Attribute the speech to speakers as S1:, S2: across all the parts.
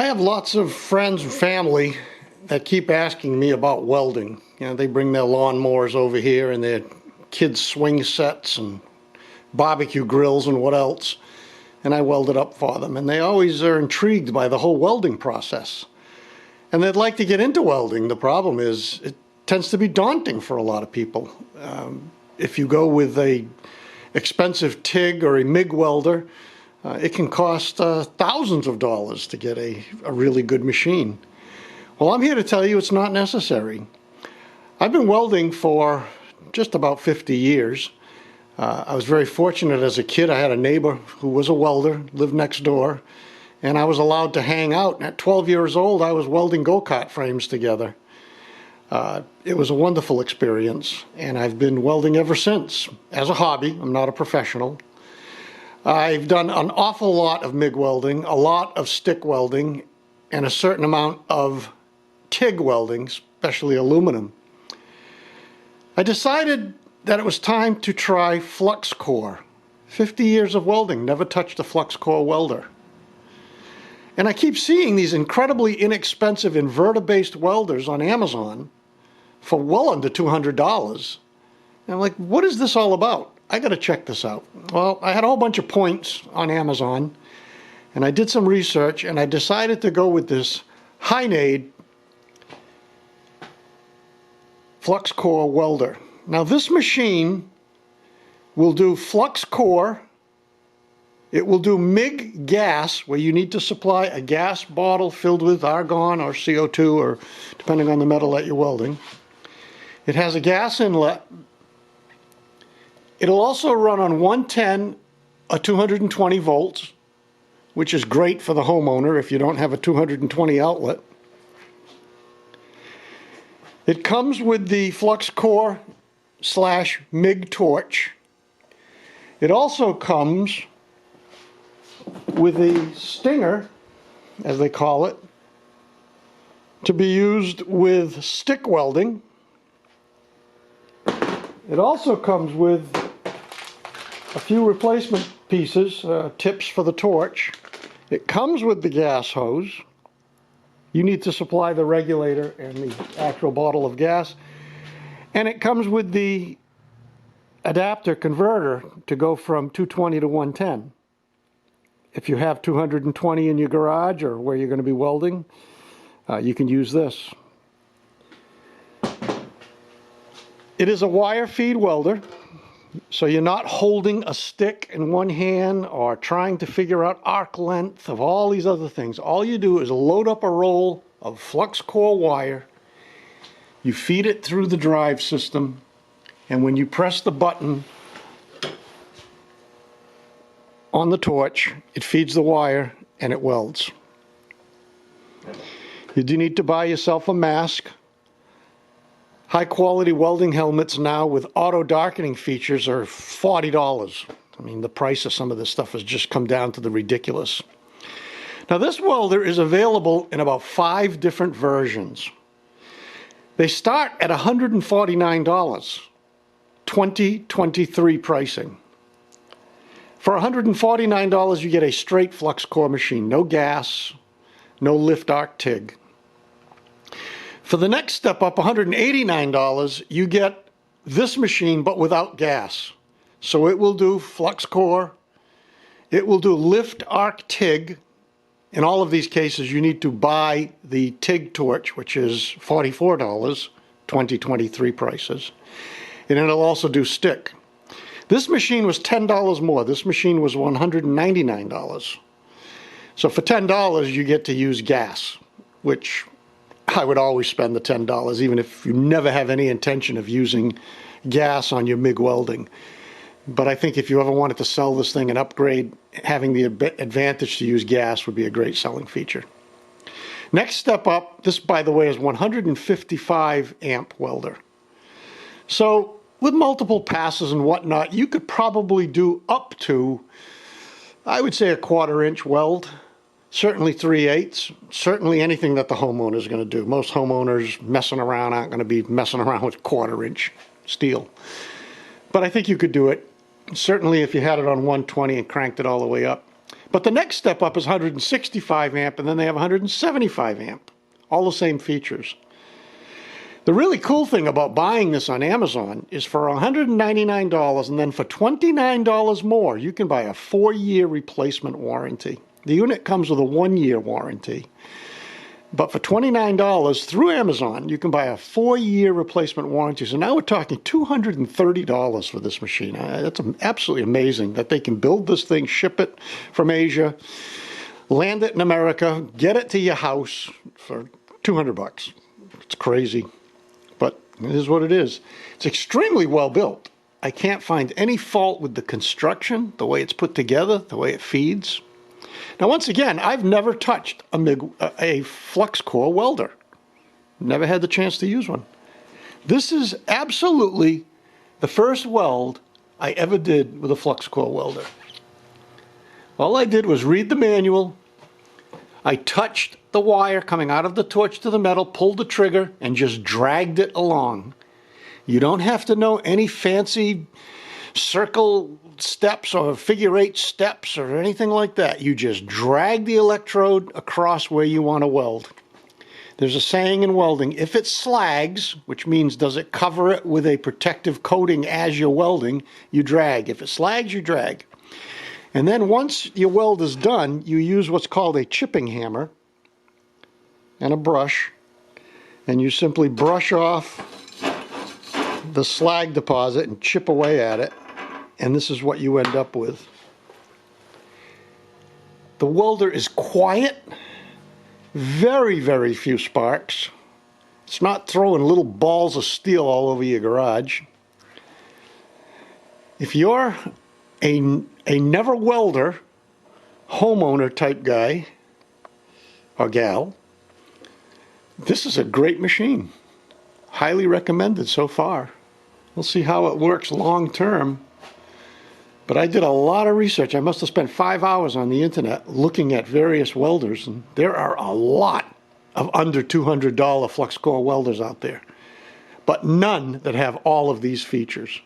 S1: I have lots of friends and family that keep asking me about welding. You know, they bring their lawnmowers over here and their kids' swing sets and barbecue grills and what else, and I weld it up for them. And they always are intrigued by the whole welding process. And they'd like to get into welding. The problem is it tends to be daunting for a lot of people. If you go with a expensive TIG or a MIG welder, it can cost thousands of dollars to get a really good machine. Well, I'm here to tell you it's not necessary. I've been welding for just about 50 years. I was very fortunate as a kid. I had a neighbor who was a welder, lived next door, and I was allowed to hang out. And at 12 years old, I was welding go-kart frames together. It was a wonderful experience, and I've been welding ever since. As a hobby, I'm not a professional. I've done an awful lot of MIG welding, a lot of stick welding, and a certain amount of TIG welding, especially aluminum. I decided that it was time to try Flux core. 50 years of welding, never touched a Flux core welder. And I keep seeing these incredibly inexpensive inverter-based welders on Amazon for well under $200. And I'm like, what is this all about? I gotta check this out. Well, I had a whole bunch of points on Amazon, and I did some research, and I decided to go with this Hynade Flux core welder. Now this machine will do flux core, it will do MIG gas, where you need to supply a gas bottle filled with argon or CO2, or depending on the metal that you're welding. It has a gas inlet. It'll also run on 110 or 220 volts, which is great for the homeowner if you don't have a 220 outlet. It comes with the flux core / MIG torch. It also comes with the stinger, as they call it, to be used with stick welding. It also comes with a few replacement pieces, tips for the torch. It comes with the gas hose. You need to supply the regulator and the actual bottle of gas. And it comes with the adapter converter to go from 220 to 110. If you have 220 in your garage or where you're going to be welding, you can use this. It is a wire feed welder, so you're not holding a stick in one hand or trying to figure out arc length of all these other things. All you do is load up a roll of flux core wire, you feed it through the drive system, and when you press the button on the torch, it feeds the wire and it welds. You do need to buy yourself a mask. High quality welding helmets now with auto darkening features are $40. I mean, the price of some of this stuff has just come down to the ridiculous. Now this welder is available in about 5 different versions. They start at $149, 2023 pricing. For $149 you get a straight flux core machine, no gas, no lift arc TIG. For the next step up, $189, you get this machine but without gas. So it will do flux core, it will do lift arc TIG. In all of these cases you need to buy the TIG torch, which is $44, 2023 prices. And it'll also do stick. This machine was $10 more. This machine was $199. So for $10 you get to use gas, which I would always spend the $10, even if you never have any intention of using gas on your MIG welding. But I think if you ever wanted to sell this thing and upgrade, having the advantage to use gas would be a great selling feature. Next step up, this by the way is 155 amp welder. So with multiple passes and whatnot, you could probably do up to, I would say, a 1/4 inch weld. Certainly 3/8, certainly anything that the homeowner is going to do. Most homeowners messing around aren't going to be messing around with 1/4 inch steel. But I think you could do it, certainly if you had it on 120 and cranked it all the way up. But the next step up is 165 amp, and then they have 175 amp. All the same features. The really cool thing about buying this on Amazon is for $199, and then for $29 more, you can buy a 4-year replacement warranty. The unit comes with a 1-year warranty. But for $29 through Amazon, you can buy a 4-year replacement warranty. So now we're talking $230 for this machine. That's absolutely amazing that they can build this thing, ship it from Asia, land it in America, get it to your house for $200. It's crazy, but it is what it is. It's extremely well built. I can't find any fault with the construction, the way it's put together, the way it feeds. Now, once again, I've never touched a flux core welder. Never had the chance to use one. This is absolutely the first weld I ever did with a flux core welder. All I did was read the manual. I touched the wire coming out of the torch to the metal, pulled the trigger, and just dragged it along. You don't have to know any fancy circle steps or figure 8 steps or anything like that. You just drag the electrode across where you want to weld. There's a saying in welding, if it slags, which means does it cover it with a protective coating as you're welding, you drag. If it slags, you drag. And then once your weld is done, you use what's called a chipping hammer and a brush, and you simply brush off the slag deposit and chip away at it, and this is what you end up with. The welder is quiet, very, very few sparks. It's not throwing little balls of steel all over your garage. If you're a never welder, homeowner type guy or gal, this is a great machine. Highly recommended so far. We'll see how it works long term. But I did a lot of research. I must have spent 5 hours on the internet looking at various welders, and there are a lot of under $200 flux core welders out there, but none that have all of these features.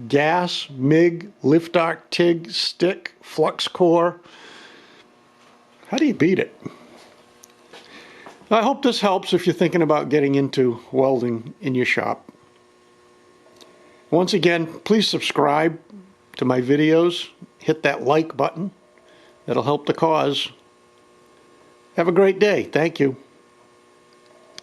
S1: Gas, MIG, lift arc, TIG, stick, flux core. How do you beat it? I hope this helps if you're thinking about getting into welding in your shop. Once again, please subscribe to my videos. Hit that like button. That'll help the cause. Have a great day. Thank you.